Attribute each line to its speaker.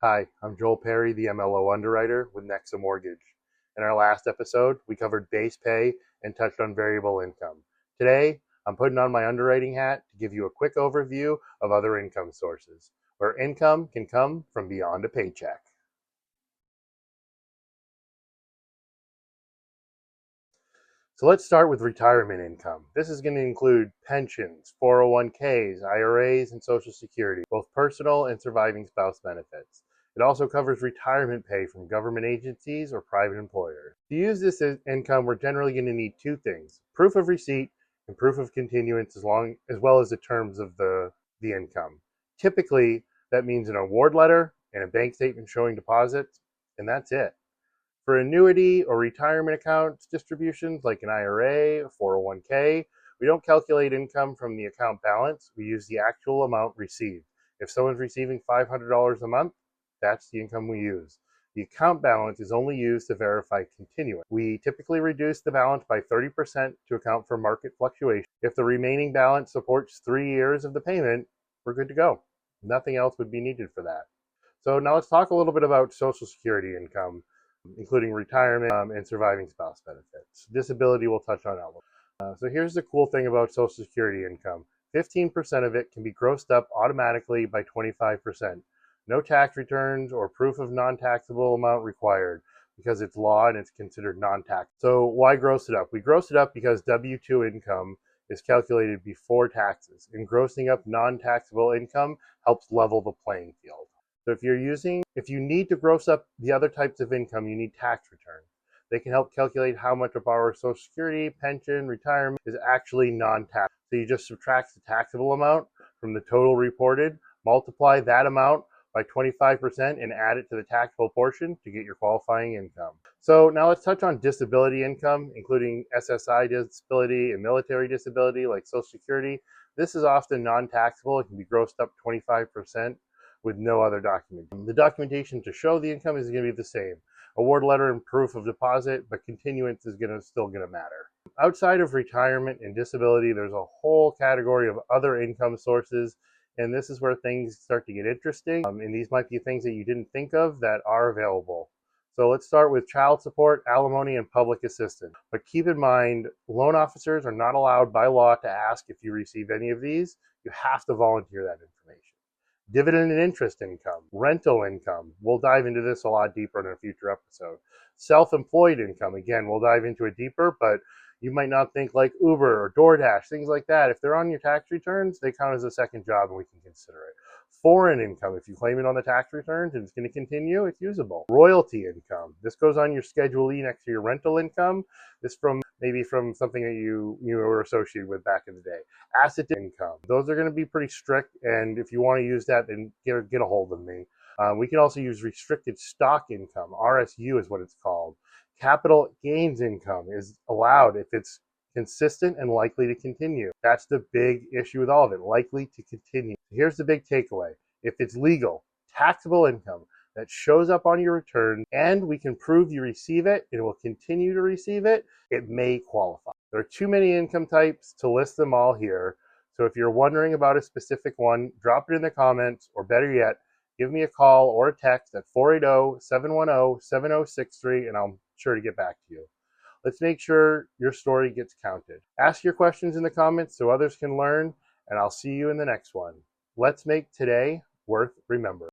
Speaker 1: Hi, I'm Joel Perry, the MLO underwriter with Nexa Mortgage. In our last episode, we covered base pay and touched on variable income. Today, I'm putting on my underwriting hat to give you a quick overview of other income sources, where income can come from beyond a paycheck. So let's start with retirement income. This is going to include pensions, 401ks, IRAs, and Social Security, both personal and surviving spouse benefits. It also covers retirement pay from government agencies or private employers. To use this income, we're generally going to need two things: proof of receipt and proof of continuance, as well as the terms of the income. Typically, that means an award letter and a bank statement showing deposits, and that's it. For annuity or retirement account distributions like an IRA, a 401k, we don't calculate income from the account balance. We use the actual amount received. If someone's receiving $500 a month, that's the income we use. The account balance is only used to verify continuance. We typically reduce the balance by 30% to account for market fluctuation. If the remaining balance supports 3 years of the payment, we're good to go. Nothing else would be needed for that. So now let's talk a little bit about Social Security income, including retirement and surviving spouse benefits. Disability we'll touch on now. So here's the cool thing about Social Security income. 15% of it can be grossed up automatically by 25%. No tax returns or proof of non-taxable amount required because it's law and it's considered non-tax. So why gross it up? We gross it up because W-2 income is calculated before taxes, and grossing up non-taxable income helps level the playing field. So if you need to gross up the other types of income, you need tax returns. They can help calculate how much a borrower's Social Security, pension, retirement is actually non-tax. So you just subtract the taxable amount from the total reported, multiply that amount by 25% and add it to the taxable portion to get your qualifying income. So now let's touch on disability income, including SSI disability and military disability like Social Security. This is often non-taxable. It can be grossed up 25% with no other document. The documentation to show the income is going to be the same: award letter and proof of deposit, but continuance is still going to matter. Outside of retirement and disability, there's a whole category of other income sources, and this is where things start to get interesting. And these might be things that you didn't think of that are available. So let's start with child support, alimony, and public assistance. But keep in mind, loan officers are not allowed by law to ask if you receive any of these. You have to volunteer that information. Dividend and interest income, rental income. We'll dive into this a lot deeper in a future episode. Self-employed income, again, we'll dive into it deeper, but you might not think like Uber or DoorDash, things like that. If they're on your tax returns, they count as a second job and we can consider it. Foreign income, if you claim it on the tax returns and it's going to continue, it's usable. Royalty income, this goes on your Schedule E next to your rental income. This maybe from something that you were associated with back in the day. Asset income, those are going to be pretty strict, and if you want to use that, then get a hold of me. We can also use restricted stock income, RSU is what it's called. Capital gains income is allowed if it's consistent and likely to continue. That's the big issue with all of it, likely to continue. Here's the big takeaway: if it's legal, taxable income that shows up on your return and we can prove you receive it and will continue to receive it, it may qualify. There are too many income types to list them all here. So if you're wondering about a specific one, drop it in the comments, or better yet, give me a call or a text at 480-710-7063 and I'm sure to get back to you. Let's make sure your story gets counted. Ask your questions in the comments so others can learn, and I'll see you in the next one. Let's make today worth remembering.